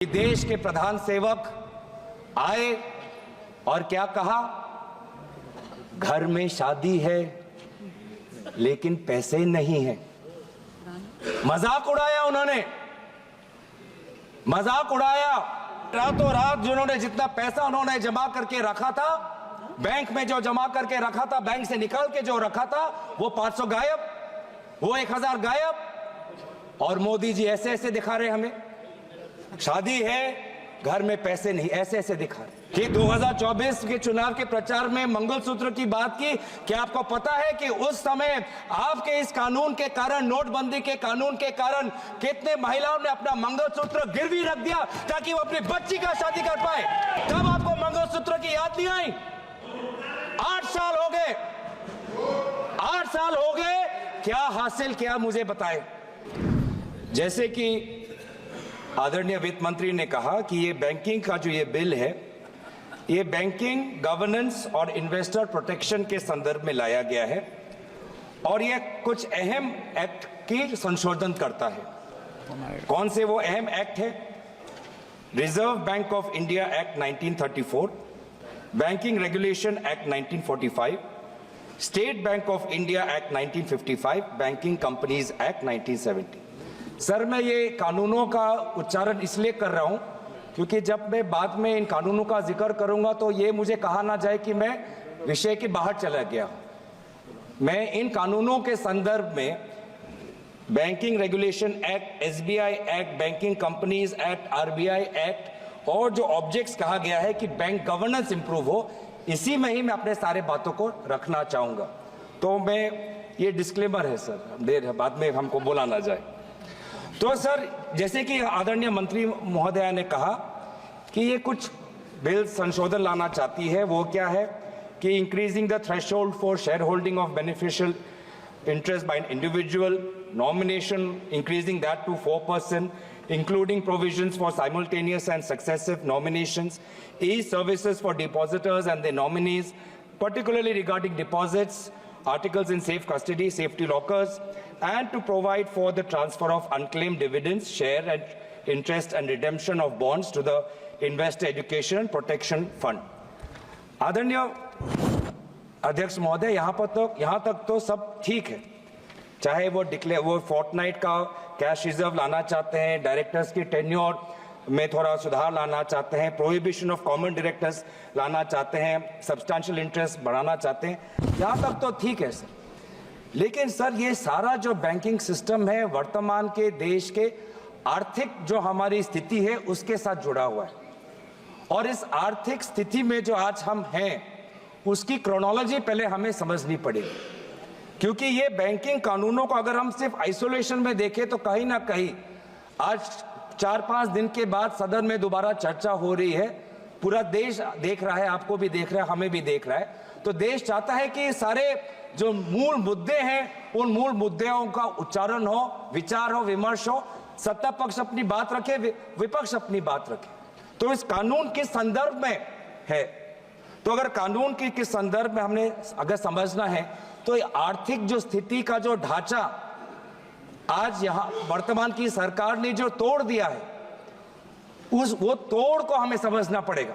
देश के प्रधान सेवक आए और क्या कहा, घर में शादी है लेकिन पैसे नहीं है। मजाक उड़ाया उन्होंने, मजाक उड़ाया। रातों रात जिन्होंने जितना पैसा उन्होंने जमा करके रखा था, बैंक में जो जमा करके रखा था, बैंक से निकाल के जो रखा था, वो 500 गायब, वो 1000 गायब। और मोदी जी ऐसे ऐसे दिखा रहे हमें, शादी है घर में पैसे नहीं, ऐसे ऐसे दिखा रहे कि 2024 के चुनाव के प्रचार में मंगलसूत्र की बात की। क्या आपको पता है कि उस समय आपके इस कानून के कारण, नोटबंदी के कानून के कारण, कितने महिलाओं ने अपना मंगलसूत्र गिरवी रख दिया ताकि वो अपनी बच्ची का शादी कर पाए? तब आपको मंगलसूत्र की याद नहीं आई? 8 साल हो गए, 8 साल हो गए, क्या हासिल किया मुझे बताएं। जैसे कि आदरणीय वित्त मंत्री ने कहा कि ये बैंकिंग का जो ये बिल है, ये बैंकिंग गवर्नेंस और इन्वेस्टर प्रोटेक्शन के संदर्भ में लाया गया है और ये कुछ अहम एक्ट की संशोधन करता है। कौन से वो अहम एक्ट है? Reserve bank of India act 1934, banking regulation act 1945, state bank of India act 1955, banking companies act 1970। Sir, मैं ये कानूनों का उच्चारण इसलिए कर रहा हूं क्योंकि जब मैं बाद में इन कानूनों का जिक्र करूंगा तो ये मुझे कहा ना जाए कि मैं विषय के बाहर चला गया। मैं इन कानूनों के संदर्भ में banking regulation act, SBI act, banking companies act, RBI act और जो ऑब्जेक्ट्स कहा गया है कि बैंक गवर्नेंस इंप्रूव हो, इसी में ही मैं अपने सारे बातों को रखना चाहूंगा। तो मैं ये डिस्क्लेमर है सर, देर बाद में हमको बोला ना जाए। तो सर, जैसे कि आदरणीय मंत्री महोदया ने कहा कि ये कुछ बिल संशोधन लाना चाहती है, वो क्या है कि increasing the threshold for share holding of beneficial interest by an individual, nomination increasing that to 4%, including provisions for simultaneous and successive nominations, e-services for depositors and their nominees, particularly regarding deposits, articles in safe custody, safety lockers, and to provide for the transfer of unclaimed dividends, share and interest and redemption of bonds to the Investor Education and Protection Fund. आदरणीय अध्यक्ष महोदय, यहाँ तक तो सब ठीक है। चाहे वो फोर्टनाइट का कैश रिजर्व लाना चाहते हैं, डायरेक्टर्स की टेन्योर में थोड़ा सुधार लाना चाहते हैं, प्रोहिबिशन ऑफ कॉमन डायरेक्टर्स लाना चाहते हैं, सब्सटैंशियल इंटरेस्ट बढ़ाना चाहते हैं, यहाँ तक तो ठीक है सर। लेकिन सर, ये सारा जो बैंकिंग सिस्टम है वर्तमान के देश के आर्थिक जो हमारी स्थिति है उसके साथ जुड़ा हुआ है। और इस आर्थिक स्थिति में जो आज हम हैं उसकी क्रोनोलॉजी पहले हमें समझनी पड़ेगी, क्योंकि ये बैंकिंग कानूनों को अगर हम सिर्फ आइसोलेशन में देखें तो कहीं ना कहीं आज 4-5 दिन के बाद सदन में दोबारा चर्चा हो रही है, पूरा देश देख रहा है, आपको भी देख रहा है, हमें भी देख रहा है। तो देश चाहता है कि सारे जो मूल मुद्दे हैं उन मूल मुद्दों का उच्चारण हो, विचार हो, विमर्श हो, सत्ता पक्ष अपनी बात रखे, विपक्ष अपनी बात रखे। तो इस कानून के संदर्भ में है, तो अगर कानून के किस संदर्भ में हमने अगर समझना है तो आर्थिक जो स्थिति का जो ढांचा आज यहां वर्तमान की सरकार ने जो तोड़ दिया है, वो तोड़ को हमें समझना पड़ेगा,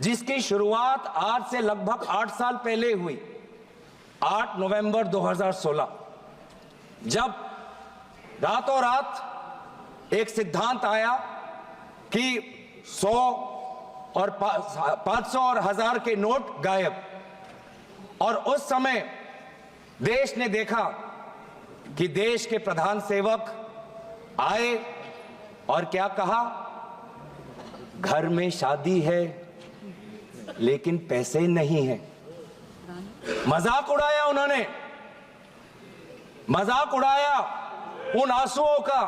जिसकी शुरुआत आज से लगभग 8 साल पहले हुई, 8 नवंबर 2016, जब रातों रात एक सिद्धांत आया कि 100 और 500 और 1000 के नोट गायब। और उस समय देश ने देखा कि देश के प्रधान सेवक आए और क्या कहा, घर में शादी है लेकिन पैसे नहीं है। मजाक उड़ाया उन्होंने, मजाक उड़ाया उन आंसुओं का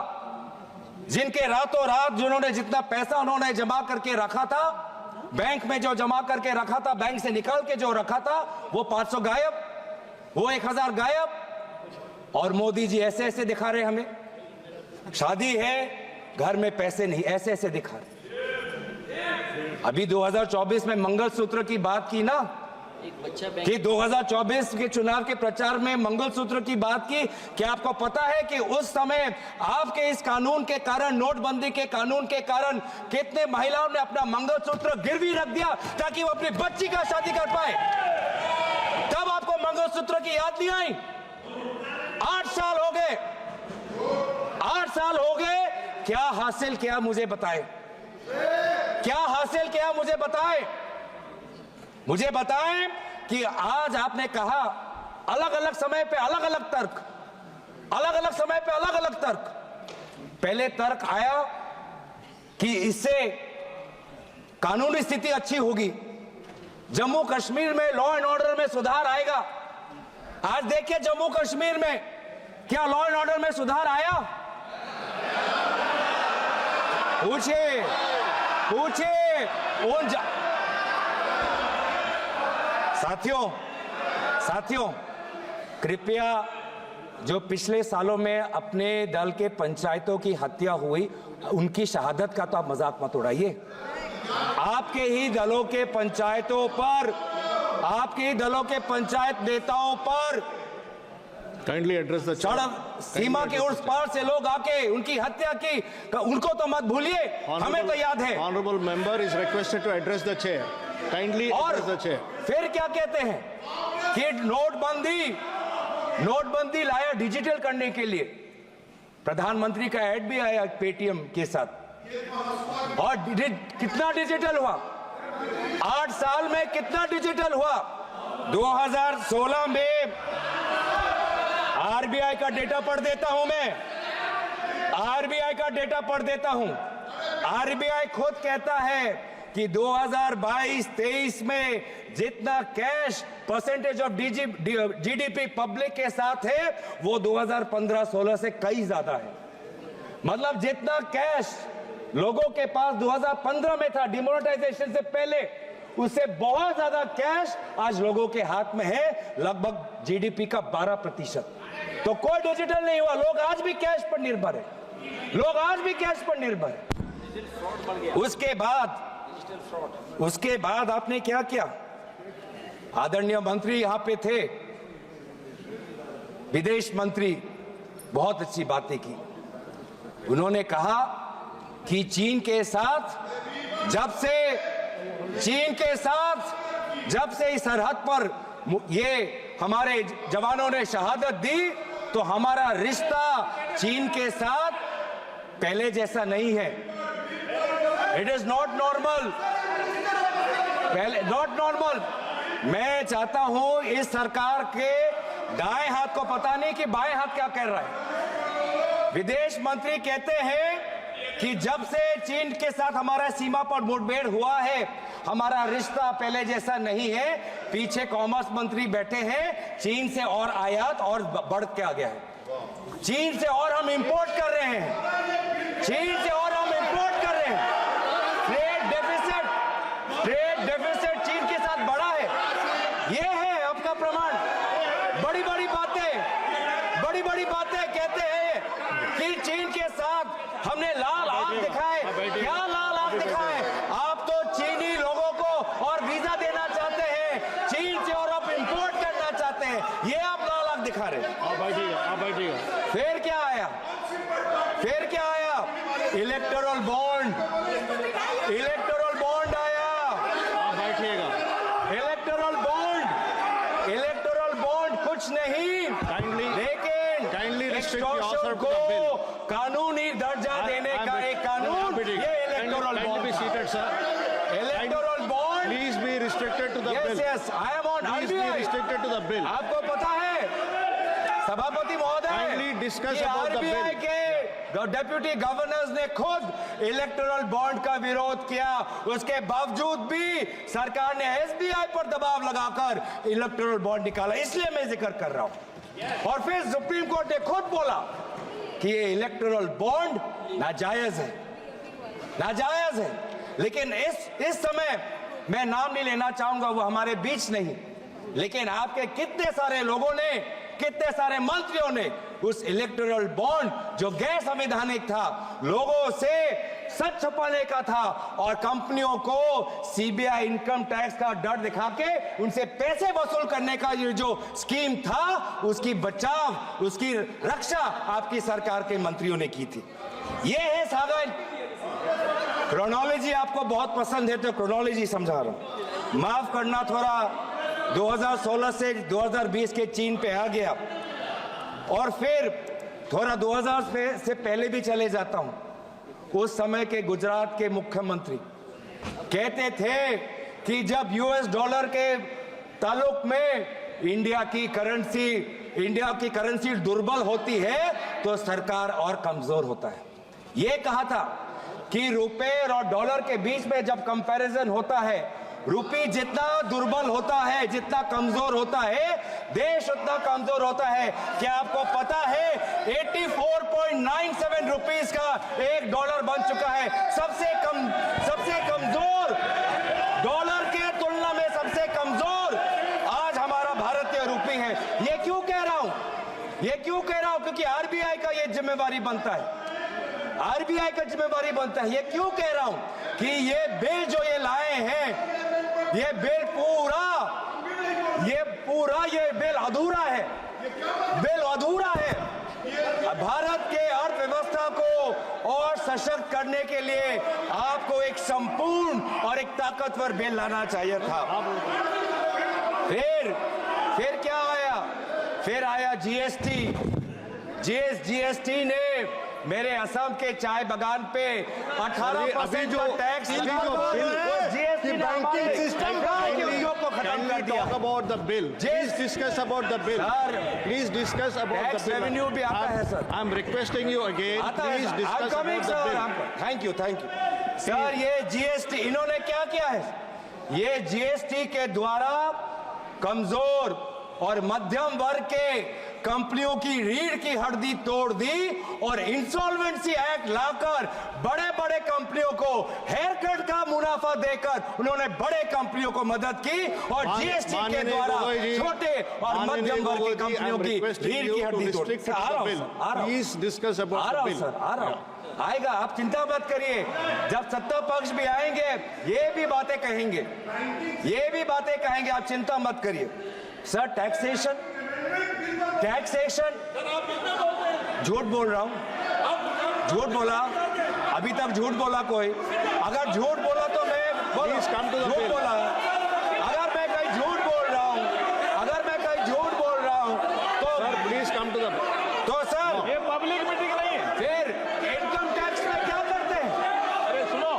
जिनके रातों रात जिन्होंने जितना पैसा उन्होंने जमा करके रखा था, बैंक में जो जमा करके रखा था, बैंक से निकाल के जो रखा था, वो 500 गायब, वो 1000 गायब। और मोदी जी ऐसे ऐसे दिखा रहे हमें, शादी है घर में पैसे नहीं, ऐसे ऐसे दिखा रहे। अभी 2024 में मंगलसूत्र की बात की ना, कि 2024 के चुनाव के प्रचार में मंगलसूत्र की बात की। क्या आपको पता है कि उस समय आपके इस कानून के कारण, नोटबंदी के कानून के कारण, कितने महिलाओं ने अपना मंगलसूत्र गिरवी रख दिया ताकि वो अपनी बच्ची का शादी कर पाए? तब आपको मंगलसूत्र की याद नहीं आई? 8 साल हो गए, 8 साल हो गए। क्या हासिल किया मुझे बताएं, क्या हासिल किया मुझे बताएं। मुझे बताएं कि आज आपने कहा अलग अलग समय पे अलग अलग तर्क, अलग अलग समय पे अलग अलग तर्क। पहले तर्क आया कि इससे कानूनी स्थिति अच्छी होगी, जम्मू कश्मीर में लॉ एंड ऑर्डर में सुधार आएगा। आज देखिए जम्मू कश्मीर में क्या लॉ एंड ऑर्डर में सुधार आया? पूछिए, पूछिए उन साथियों, कृपया जो पिछले सालों में अपने दल के पंचायतों की हत्या हुई, उनकी शहादत का तो आप मजाक मत उड़ाइए। आपके ही दलों के पंचायतों पर, आपके ही दलों के पंचायत नेताओं पर काइंडली एड्रेस द सड़क सीमा के उस पार से लोग आके उनकी हत्या की, उनको तो मत भूलिए, हमें तो याद है। Honourable member is requested to address the chair, kindly address the chair. फिर क्या कहते हैं कि नोटबंदी लाया डिजिटल करने के लिए। प्रधानमंत्री का ऐड भी आया पेटीएम के साथ, और कितना डिजिटल हुआ? 8 साल में कितना डिजिटल हुआ? 2016 में आरबीआई का डेटा पढ़ देता हूं मैं, आरबीआई का डेटा पढ़ देता हूं। आरबीआई खुद कहता है कि 2022-23 में जितना cash percentage of GDP public के साथ है, वो 2015-16 से कई ज्यादा है। मतलब जितना कैश लोगों के पास 2015 में था डिमोनेटाइजेशन से पहले, उससे बहुत ज्यादा कैश आज लोगों के हाथ में है, लगभग जीडीपी का 12%। तो कोई डिजिटल नहीं हुआ, लोग आज भी कैश पर निर्भर है, लोग आज भी कैश पर निर्भर है। उसके बाद आपने क्या किया? आदरणीय मंत्री यहां पे थे, विदेश मंत्री, बहुत अच्छी बातें की। उन्होंने कहा कि चीन के साथ जब से इस सरहद पर ये हमारे जवानों ने शहादत दी, तो हमारा रिश्ता चीन के साथ पहले जैसा नहीं है। इट इज नॉट नॉर्मल, पहले नॉट नॉर्मल। मैं चाहता हूं इस सरकार के दाएं हाथ को पता नहीं कि बाएं हाथ क्या कर रहा है। विदेश मंत्री कहते हैं कि जब से चीन के साथ हमारा सीमा पर मुठभेड़ हुआ है, हमारा रिश्ता पहले जैसा नहीं है। पीछे कॉमर्स मंत्री बैठे हैं, चीन से और आयात और बढ़ के आ गया है, चीन से और हम इंपोर्ट कर रहे हैं, चीन से और हम इंपोर्ट कर रहे हैं। ट्रेड डेफिसिट चीन के साथ बढ़ा है, ये है आपका प्रमाण। बड़ी बड़ी बातें कहते हैं कि चीन के साथ हमने लाल आंख दिखाए। क्या लाल आंख दिखाए? आप तो चीनी लोगों को और वीजा देना चाहते हैं, चीन से और आप इंपोर्ट करना चाहते हैं, ये आप लाल आंख दिखा रहे हैं। आप बैठिएगा। फिर क्या आया? इलेक्टोरल बॉन्ड आया। आप बैठिएगा। इलेक्टोरल बॉन्ड कुछ नहीं, लेकिन एक्सटॉर्शन को कानूनी दर्जा देने का एक कानून, ये electoral bond. Electoral bond, please be restricted to the bill. Yes, I am on restricted to the bill. आपको पता है सभापति महोदय, डिस्कस अबाउट द आरबीआई के डेप्यूटी गवर्नर्स ने खुद इलेक्टोरल बॉन्ड का विरोध किया, उसके बावजूद भी सरकार ने एसबीआई पर दबाव लगाकर इलेक्टोरल बॉन्ड निकाला। इसलिए मैं जिक्र कर रहा हूं। और फिर सुप्रीम कोर्ट ने खुद बोला कि ये इलेक्टोरल बॉन्ड नाजायज है। लेकिन इस समय मैं नाम नहीं लेना चाहूंगा, वो हमारे बीच नहीं, लेकिन आपके कितने सारे लोगों ने, कितने सारे मंत्रियों ने उस इलेक्टोरल बॉन्ड जो गैर संवैधानिक था, लोगों से सच छुपाने का था और कंपनियों को सीबीआई इनकम टैक्स का डर दिखा के उनसे पैसे वसूल करने का ये जो स्कीम था, उसकी बचाव, उसकी रक्षा आपकी सरकार के मंत्रियों ने की थी। ये है सागर। क्रोनोलॉजी आपको बहुत पसंद है तो क्रोनोलॉजी समझा रहा हूं। माफ करना, थोड़ा 2016 से 2020 के चीन पे आ गया और फिर थोड़ा 2000 से पहले भी चले जाता हूं। उस समय के गुजरात के मुख्यमंत्री कहते थे कि जब यूएस डॉलर के ताल्लुक में इंडिया की करेंसी दुर्बल होती है तो सरकार और कमजोर होता है। यह कहा था कि रुपए और डॉलर के बीच में जब कंपैरिजन होता है, रुपये जितना दुर्बल होता है, जितना कमजोर होता है, देश उतना कमजोर होता है। क्या आपको पता है 84.97 रुपीस का एक डॉलर बन चुका है। सबसे कमजोर डॉलर के तुलना में सबसे कमजोर आज हमारा भारतीय रुपये है। ये क्यों कह रहा हूं? क्योंकि आरबीआई का ये जिम्मेवारी बनता है। आरबीआई का जिम्मेवारी बनता है। ये क्यों कह रहा हूं कि ये बिल जो ये लाए हैं, ये बिल अधूरा है। भारत के अर्थव्यवस्था को और सशक्त करने के लिए आपको एक संपूर्ण और एक ताकतवर बिल लाना चाहिए था। फिर क्या आया? फिर आया जीएसटी ने मेरे असम के चाय बागान पे 18% का टैक्स जीएसटी बैंकिंग सिस्टम को खत्म कर दिया। Talk about the bill. Please discuss about the bill. Please discuss about the tax bill. Revenue भी आता है sir. I'm requesting you again. Please discuss about the bill. Thank you sir. ये GST इन्होंने क्या किया है? ये जीएसटी के द्वारा कमजोर और मध्यम वर्ग के कंपनियों की रीढ़ की हड्डी तोड़ दी और इंसॉल्वेंसी एक्ट लाकर बड़े बड़े कंपनियों को हेयर कट का मुनाफा देकर उन्होंने बड़े कंपनियों को मदद की और जीएसटी के द्वारा छोटे और मध्यम वर्ग की कंपनियों की रीढ़ की हड्डी तोड़ दी। Please discuss about the bill. आएगा, आप चिंता मत करिए। जब सत्ता पक्ष भी आएंगे ये भी बातें कहेंगे, आप चिंता मत करिए। सर टैक्सेशन झूठ बोल रहा हूं, झूठ बोला, अभी तक झूठ बोला कोई? अगर झूठ बोला तो मैं झूठ बोला। अगर मैं कहीं झूठ बोल रहा हूं तो Sir, please come to the तो सर ये पब्लिक मीटिंग नहीं है। फिर इनकम टैक्स में क्या करते हैं? अरे सुनो,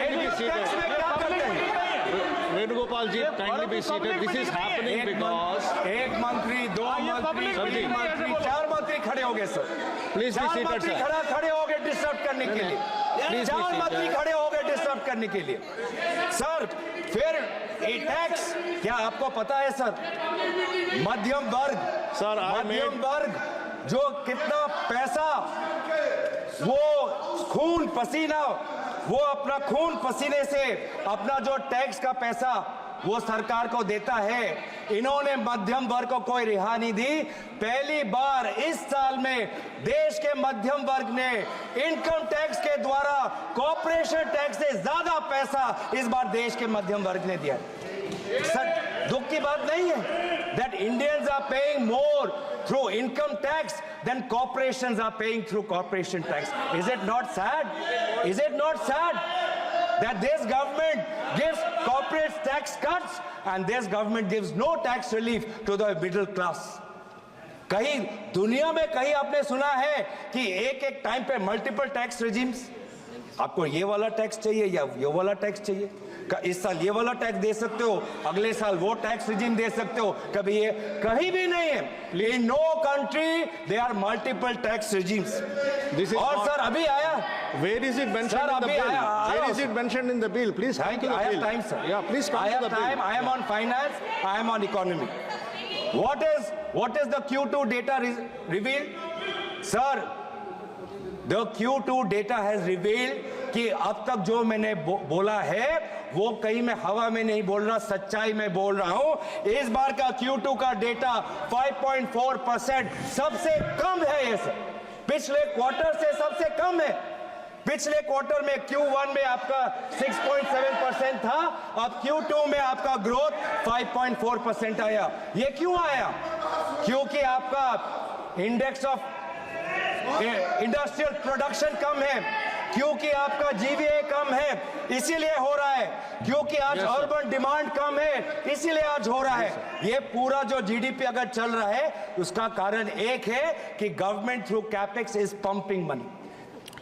इनकम टैक्स में क्या करते हैं? Venugopal ji, kindly be seated. This is happening because एक मंत्री, दो मंत्री, तीन मंत्री, चार मंत्री खड़े हो गए sir. Please be seated, sir. खड़े हो गए डिस्टर्ब करने के लिए। Please be चार मंत्री seated. खड़े हो गए डिस्टर्ब करने के लिए। सर फिर ये टैक्स क्या आपको पता है सर? मध्यम वर्ग जो कितना पैसा वो अपना खून पसीने से अपना जो टैक्स का पैसा वो सरकार को देता है, इन्होंने मध्यम वर्ग को कोई रिहा नहीं दी। पहली बार इस साल में देश के मध्यम वर्ग ने इनकम टैक्स के द्वारा कॉर्पोरेशन टैक्स से ज्यादा पैसा इस बार देश के मध्यम वर्ग ने दिया। सर दुख की बात नहीं है that Indians are paying more through income tax than corporations are paying through corporation tax. Is it not sad? Is it not sad that this government gives corporate tax cuts and this government gives no tax relief to the middle class? कहीं दुनिया में कहीं आपने सुना है कि एक time पे मल्टीपल टैक्स रेजिम्स? आपको ये वाला टैक्स चाहिए या ये वाला टैक्स चाहिए? इस साल ये वाला टैक्स दे सकते हो, अगले साल वो टैक्स रिजीम दे सकते हो, कभी ये कहीं भी नहीं है। In no country they are multiple tax regimes. और सर अभी आया, where is it mentioned in the bill? Where is it mentioned in the bill? Please come to the I have bill. time, sir. Yeah, please come to the bill. I am on finance, I am on economy. What is the Q2 data revealed? Sir, the Q2 data has revealed कि अब तक जो मैंने बोला है वो कहीं मैं हवा में नहीं बोल रहा, सच्चाई में बोल रहा हूं। इस बार का Q2 का डेटा 5.4% सबसे कम है। ये सर पिछले क्वार्टर से सबसे कम है। पिछले क्वार्टर में Q1 में आपका 6.7% था, अब Q2 में आपका ग्रोथ 5.4% आया। ये क्यों आया? क्योंकि आपका इंडेक्स ऑफ इंडस्ट्रियल प्रोडक्शन कम है, क्योंकि आपका जीवीए कम है, इसीलिए हो रहा है, क्योंकि आज अर्बन डिमांड कम है, इसीलिए आज हो रहा है। ये पूरा जो जीडीपी अगर चल रहा है उसका कारण एक है कि government through capex is pumping money,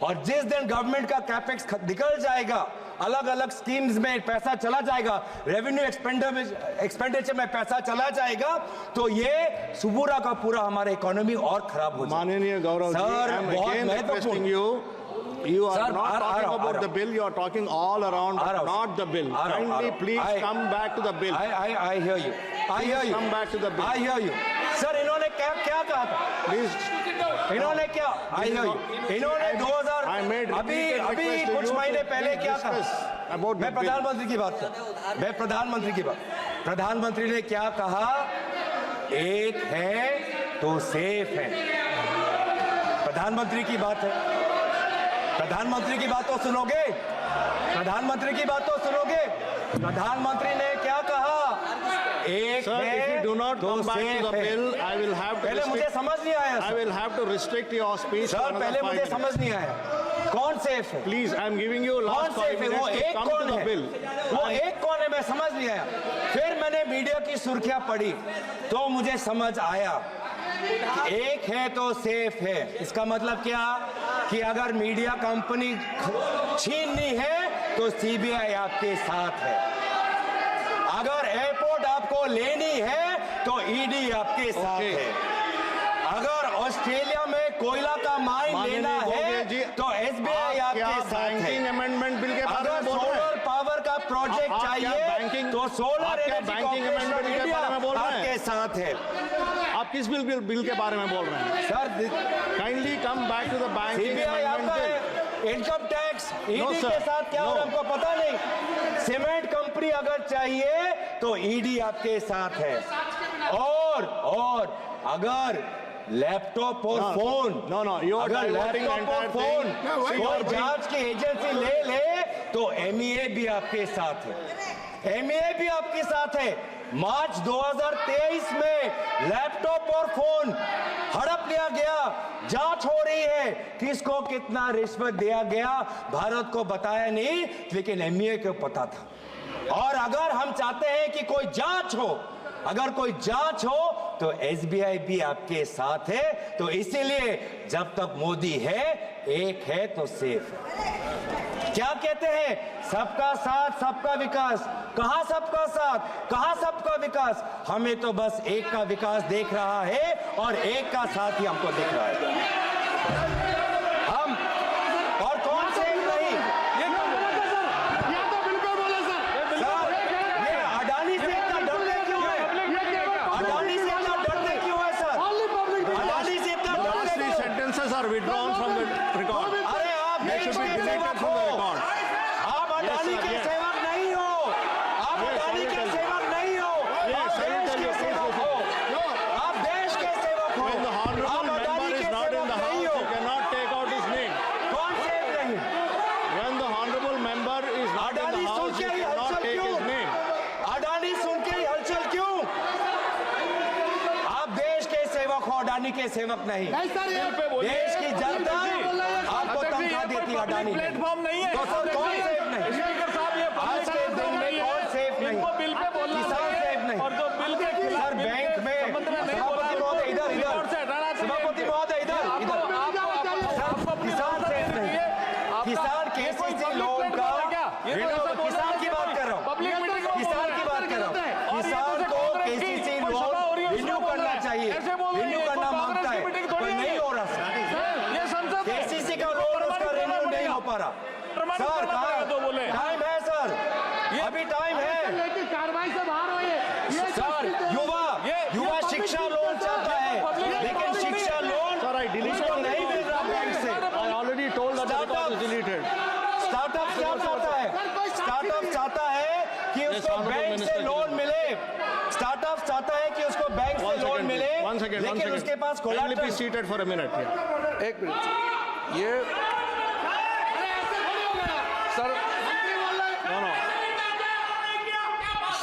और जिस दिन गवर्नमेंट का कैपेक्स निकल जाएगा, अलग अलग स्कीम्स में पैसा चला जाएगा, रेवेन्यू एक्सपेंडिचर में पैसा चला जाएगा, तो ये पूरा का पूरा हमारा इकोनॉमी और खराब हो जाएगा। माननीय गौरव जी, सर, I'm बहुत again requesting महत्वपूर्ण। you are Sir, not talking about the bill, you are talking all around, but not the bill. Kindly please come back to the bill. I hear you. I hear you. Come back to the bill. I hear you. Sir, इन्होंने क्या कहा था? Please. इन्होंने क्या? I hear you. इन्होंने 2000 I made अभी repeated request to कुछ you महीने to पहले क्या discuss कहा? about the मैं bill. प्रधानमंत्री की बात कर, मैं प्रधानमंत्री की बात। प्रधानमंत्री ने क्या कहा? एक है तो सेफ है। प्रधानमंत्री की बात है, प्रधानमंत्री की बात तो सुनोगे, प्रधानमंत्री की बात तो सुनोगे। प्रधानमंत्री ने क्या कहा? एक Sir, है if you do not तो come back to safe the है। bill, I will have to पहले मुझे समझ नहीं आया I sir, will have to restrict your speech for sir another पहले 5 मुझे minutes. समझ नहीं आया कौन सेफ है, Please, I am giving you कौन last 5 सेफ है, वो minutes to एक come to कौन the है, bill. वो एक कौन है, मैं समझ नहीं आया। फिर मैंने मीडिया की सुर्खियां पढ़ी तो मुझे समझ आया कि एक है तो सेफ है। इसका मतलब क्या कि अगर मीडिया कंपनी छीननी है तो सीबीआई आपके साथ है, अगर एयरपोर्ट आपको लेनी है तो ईडी आपके साथ है, अगर ऑस्ट्रेलिया में कोयला का माइन लेना है तो एसबीआई आपके साथ है, बैंकिंग अमेंडमेंट बिल के बारे अगर में बोल रहे सोलर हैं? पावर का प्रोजेक्ट आप क्या चाहिए बैंकिंग- तो सोलर आप क्या energy banking corporation amendment of के इंडिया बारे में बोल रहे हैं? आपके साथ है। आप किस बिल के बारे में बोल रहे हैं? Sir, kindly come back to the banking CBI आपका अमेंडमेंट है, इनकम टैक्स ईडी sir. के साथ क्या हो रहा है हमको पता नहीं। सीमेंट कंपनी अगर चाहिए तो ईडी आपके साथ है, और अगर लैपटॉप और फोन, अगर लैपटॉप और फोन कोई जांच की एजेंसी ले तो एमईए भी आपके साथ है, एमईए भी आपके साथ है। मार्च 2023 में लैपटॉप और फोन हड़प लिया गया, जांच हो रही है, किसको कितना रिश्वत दिया गया भारत को बताया नहीं, लेकिन एमईए को पता था। और अगर हम चाहते हैं कि कोई जांच हो, अगर कोई जांच हो तो एसबीआई भी आपके साथ है। तो इसीलिए जब तक मोदी है, एक है तो सेफ है। क्या कहते हैं? सबका साथ सबका विकास। कहां सबका साथ, कहां सबका विकास? हमें तो बस एक का विकास देख रहा है और एक का साथ ही हमको दिख रहा है। हम और कौन से नहीं, सर, ये अडानी से इतना डरते क्यों है? अडानी से इतना डरते क्यों है सर? अडानी से इतना Last डरते 3 क्यों? sentences are withdrawn from the record. अरे आप They देश should be के deleted सेवक from the हो, record. आप अडानी के yes. सेवक नहीं हो, आप अडानी के सेवक नहीं हो, आप I will देश tell के you, सेवक हो, आप देश के सेवक हो, When the आप honorable member अडानी is के not in सेवक the नहीं house, हो। you cannot take out his name. कौन सेव नहीं? When the honorable member is not in Adani the soon house, के you ही cannot हलचल take क्यों? his name. अडानी सुन के ही हलचल क्यों? आप देश के सेवक हो, अडानी के सेवक नहीं। देश की जनता आपको तनख्वाह देती है अडानी के। प्लेटफॉर्म नहीं है। तो सर कौन सेफ नहीं? स्पीकर साहब, ये आज के दिन में कौन सेफ नहीं? इनको बिल पे बोलना किसान चाहिए सेफ नहीं। और जो बिल के खिलाफ सर बैंक में सभापति महोदय इधर सभापति महोदय इधर सर किसान सेफ नहीं। किसान केसीसी लोन का किसान की बात कर रहा हूँ, किसान की बात कर रहा हूँ। किसान को केसीसी लोन रिन्यू करना चाहिए, रिन्यू करना मांगता है, पर नहीं हो रहा सर। ये संसद है। केसीसी का लोन उसका रिन्यू नहीं हो पा रहा। सर टाइम है सर, अभी टाइम है कार्रवाई से बाहर हो ये सर। युवा शिक्षा लोन चाहता है, लेकिन शिक्षा लोन Sir, I deleted उसको the नहीं मिल रहा बैंक से। I already told that the record is deleted. Startup क्या चाहता है? स्टार्टअप चाहता है कि उसको honorable बैंक से minister, लोन मिले, स्टार्टअप चाहता है कि उसको बैंक से लोन मिले, One second. लेकिन उसके पास Kindly be collateral. seated for a minute. Yeah. एक मिनट, ये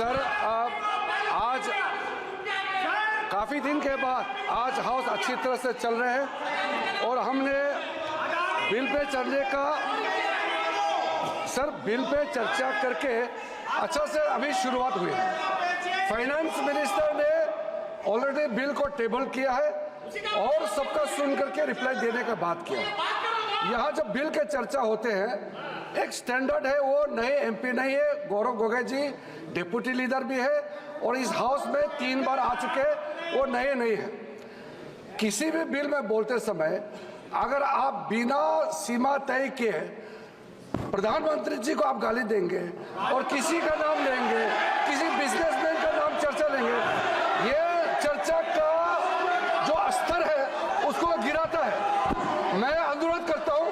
सर आज काफ़ी दिन के बाद आज हाउस अच्छी तरह से चल रहे हैं और हमने बिल पे चलने का सर बिल पे चर्चा करके अच्छा से अभी शुरुआत हुई है। फाइनेंस मिनिस्टर ने ऑलरेडी बिल को टेबल किया है और सबका सुन करके रिप्लाई देने का बात किया है। यहाँ जब बिल के चर्चा होते हैं एक स्टैंडर्ड है, वो नए एमपी नहीं है, गौरव गोगोई जी डिप्टी लीडर भी है और इस हाउस में 3 बार आ चुके, वो नए नहीं है। किसी भी बिल में बोलते समय अगर आप बिना सीमा तय किए प्रधानमंत्री जी को आप गाली देंगे और किसी का नाम लेंगे, किसी बिजनेसमैन का नाम चर्चा लेंगे, ये चर्चा का जो स्तर है उसको गिराता है। मैं अनुरोध करता हूँ,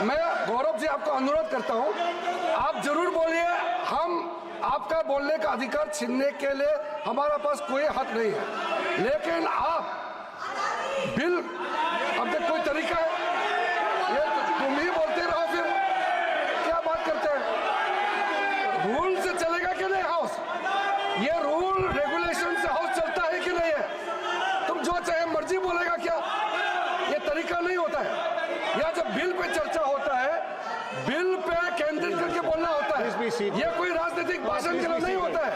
मैं गौरव जी आपको अनुरोध करता हूँ, आप जरूर बोलिए, हम आपका बोलने का अधिकार छीनने के लिए हमारा पास कोई हक नहीं है, लेकिन आप बिल अब तक कोई तरीका है, ये तुम ही बोलते रहो, फिर क्या बात करते हैं? रूल से चलेगा कि नहीं हाउस? ये रूल रेगुलेशन से हाउस चलता है कि नहीं है? तुम जो चाहे मर्जी बोलेगा क्या? ये तरीका नहीं होता है। या जब बिल पे चर्चा होता है, बिल पे केंद्रित करके बोलना होता है, ये कोई राजनीतिक भाषण के लिए नहीं होता है।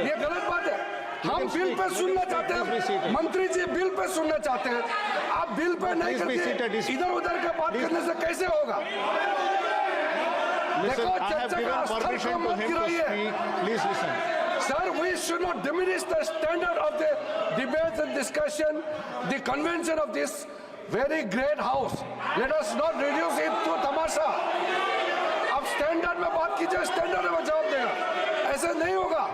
ये गलत बात है। हम बिल पे सुनना चाहते हैं, मंत्री जी बिल पे सुनना चाहते हैं, आप बिल पे नहीं करके इधर उधर का बात करने से कैसे होगा? Listen, I have given permission to him to speak. Please listen. Sir, we should not diminish the standard of the debates and discussion, the convention of this very great house. Let us not reduce it to tamasha. अब standard में बात कीजिए, standard में जवाब देगा, ऐसे नहीं होगा।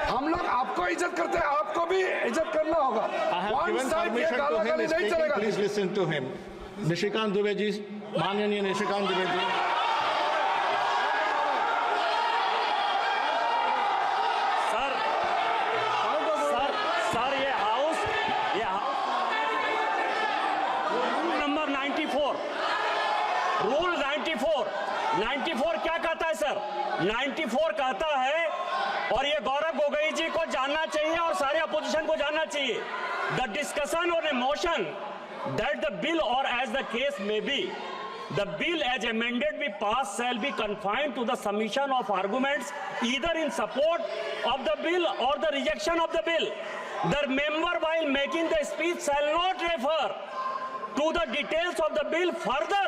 हम लोग आपको इज्जत करते हैं, आपको भी इज्जत करना होगा। I have given permission to him to speak. Please listen to him. Nishikant Dubey ji, माननीय निशिकांत दुबे जी। सर ये हाउस रूल नंबर 94 रूल 94 क्या कहता है सर? 94 कहता है, और ये गौरव गोगोई जी को जानना चाहिए और सारे अपोजिशन को जानना चाहिए, the discussion on A motion that the bill or as the case may be, the bill as amended be passed shall be confined to the submission of arguments either in support of the bill or the rejection of the bill. The member while making the speech shall not refer to the details of the bill further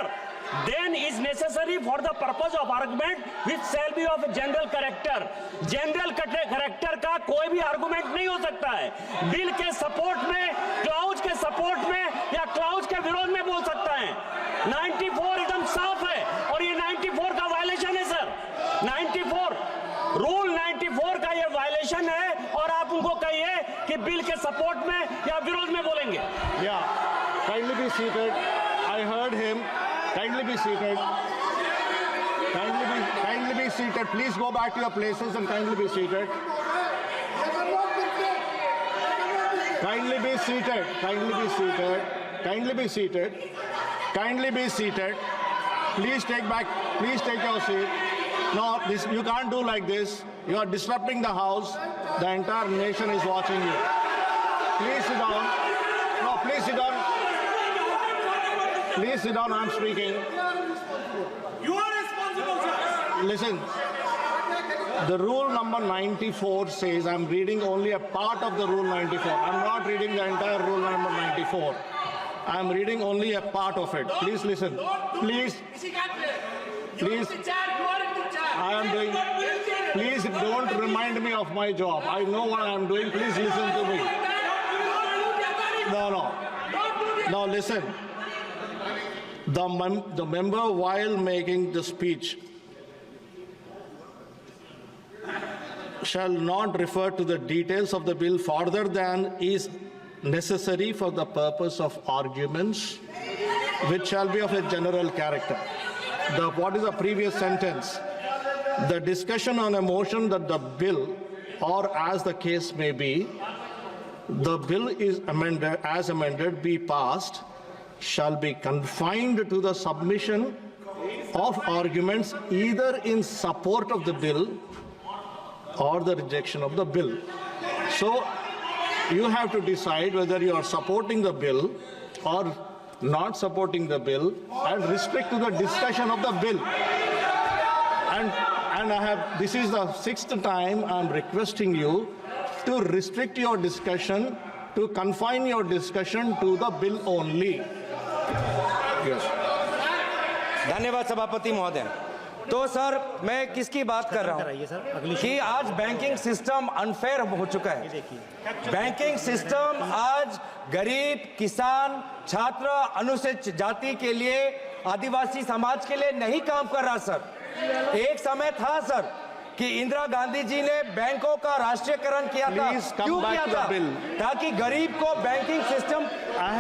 than is necessary for the purpose of argument which shall be of general character. General character का कोई भी argument नहीं हो सकता है। Bill के support में, clause के सपोर्ट में या क्लाउज के विरोध में बोल सकता है। 94 एकदम साफ है और ये 94 का वायलेशन है सर। 94 रूल 94 का ये वायलेशन है और आप उनको कहिए कि बिल के सपोर्ट में या विरोध में बोलेंगे। Yeah, kindly be seated. I heard him. Kindly be seated. Kindly be seated. Please go back to your places and kindly be seated. Kindly be seated. Kindly be seated. Kindly be seated. Kindly be seated. Please take your seat. No, you can't do like this. You are disrupting the house. The entire nation is watching you. Please sit down. No, please sit down. Please sit down, I'm speaking. You are responsible, sir. Listen, the rule number 94 says, I'm reading only a part of the rule 94. I'm not reading the entire rule number 94. I'm reading only a part of it. Please listen. Please. I am doing. Please don't remind me of my job. I know what I am doing. Please listen to me. No, listen. The member, while making the speech, shall not refer to the details of the bill further than is necessary for the purpose of arguments, which shall be of a general character. What is the previous sentence? The discussion on a motion that the bill, or as the case may be, the bill is amended, as amended, be passed, shall be confined to the submission of arguments either in support of the bill or the rejection of the bill. So you have to decide whether you are supporting the bill or not supporting the bill and restrict to the discussion of the bill. And this is the 6th time I'm requesting you to restrict your discussion, to confine your discussion to the bill only. धन्यवाद सभापति महोदय। तो sir मैं किसकी बात कर रहा हूं कि आज बैंकिंग सिस्टम अनफेयर हो चुका है। बैंकिंग सिस्टम आज गरीब, किसान, छात्र, अनुसूचित जाति के लिए, आदिवासी समाज के लिए नहीं काम कर रहा सर। एक समय था सर कि इंदिरा गांधी जी ने बैंकों का राष्ट्रीयकरण किया था। क्यों किया था? ताकि गरीब को banking system I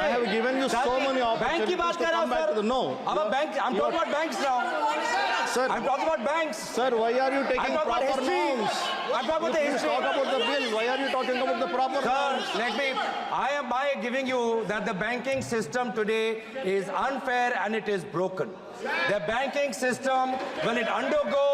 have given you so many bank की बात opportunities to कर रहा come back to the हूं no. सर। अब bank, I'm talking about banks now. Sir, I'm talking about banks. sir, why are you taking I'm talking about proper history. norms? I'm talking about the Please history. talk about the bill. Why are you talking about the proper norms? Sir, let me, I am by giving you that the banking system today is unfair and it is broken. The banking system, when it undergo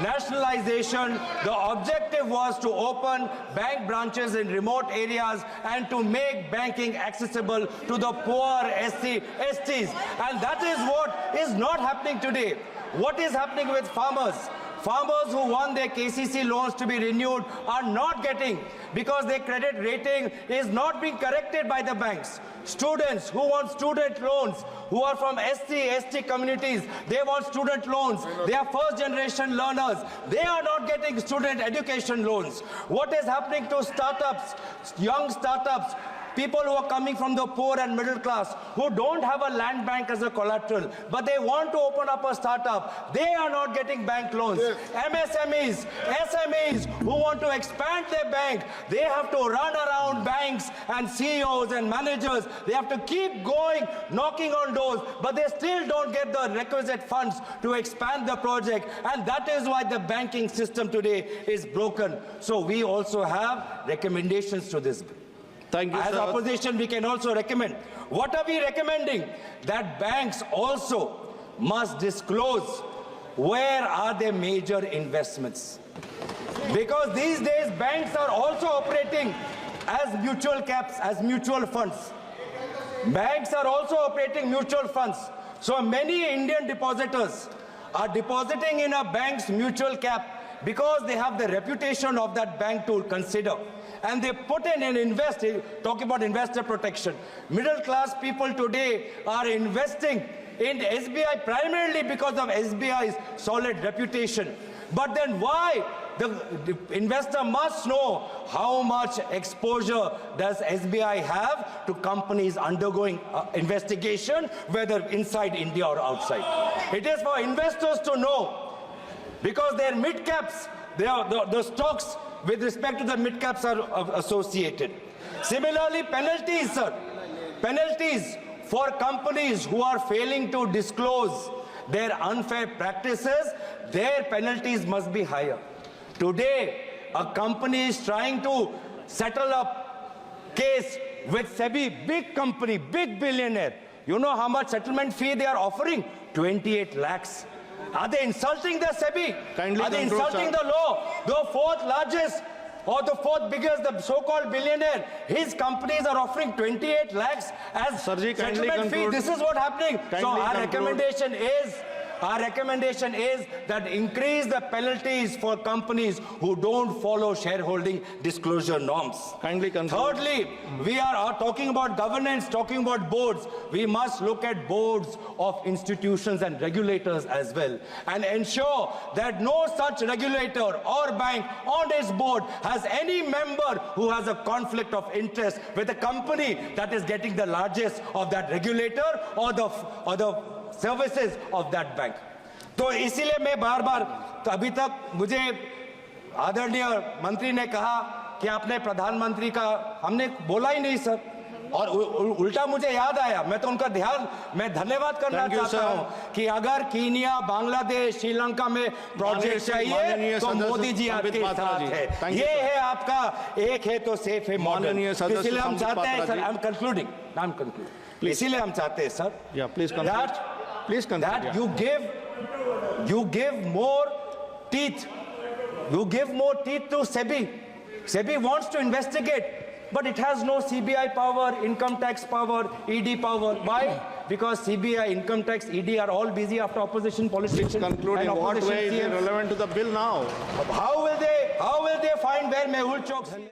nationalization, the objective was to open bank branches in remote areas and to make banking accessible to the poor STs. And that is what is not happening today. What is happening with farmers? Farmers who want their KCC loans to be renewed are not getting because their credit rating is not being corrected by the banks. Students who want student loans, who are from ST communities, they want student loans. They are first generation learners. They are not getting student education loans. What is happening to startups, young startups? People who are coming from the poor and middle class, who don't have a land bank as a collateral, but they want to open up a startup, they are not getting bank loans. MSMEs, SMEs who want to expand their bank, they have to run around banks and CEOs and managers. They have to keep going, knocking on doors, but they still don't get the requisite funds to expand the project. And that is why the banking system today is broken. So we also have recommendations to this bill. Thank you, As sir. opposition, we can also recommend. What are we recommending? That banks also must disclose where are their major investments. Because these days, banks are also operating as mutual caps, as mutual funds. Banks are also operating mutual funds. So many Indian depositors are depositing in a bank's mutual cap because they have the reputation of that bank to consider. And they put in and invest, talking about investor protection. Middle class people today are investing in SBI primarily because of SBI's solid reputation. But then why? The investor must know how much exposure does SBI have to companies undergoing investigation, whether inside India or outside. It is for investors to know, because their mid-caps, the stocks with respect to the mid-caps are associated. Similarly, penalties, sir. Penalties for companies who are failing to disclose their unfair practices, their penalties must be higher. Today, a company is trying to settle a case with SEBI, big company, big billionaire. You know how much settlement fee they are offering? 28 lakhs. Are they insulting the SEBI? Kindly Are they control, insulting sir. the law? The fourth largest or the fourth biggest, the so-called billionaire, his companies are offering 28 lakhs as Sirji, kindly settlement fee. conclude. This is what happening. So Kindly our conclude. recommendation is that increase the penalties for companies who don't follow shareholding disclosure norms. Kindly conclude. Thirdly, we are talking about governance, talking about boards. We must look at boards of institutions and regulators as well and ensure that no such regulator or bank on its board has any member who has a conflict of interest with a company that is getting the largest of that regulator or the services of that bank. तो इसीलिए मैं बार बार, तो अभी तक मुझे आदरणीय मंत्री ने कहा कि आपने प्रधानमंत्री का, हमने बोला ही नहीं सर, और उल्टा मुझे याद आया, मैं तो उनका मैं धन्यवाद करना चाहता हूं कि अगर कीनिया, बांग्लादेश, श्रीलंका में प्रोजेक्ट चाहिए तो मोदी जी आपके साथ है. ये है आपका एक है तो सेफ है मॉडल. इसलिए हम चाहते हैं सर, आई एम कंक्लूडिंग, इसीलिए हम चाहते हैं sir, Yeah, please conclude. Please conclude, that yeah. you give more teeth. You give more teeth to SEBI. SEBI wants to investigate, but it has no CBI power, income tax power, ED power. Why? Because CBI, income tax, ED are all busy after opposition politicians. Conclude, in and what opposition way is it CMs. relevant to the bill now? How will they find where Mehul Chokshi?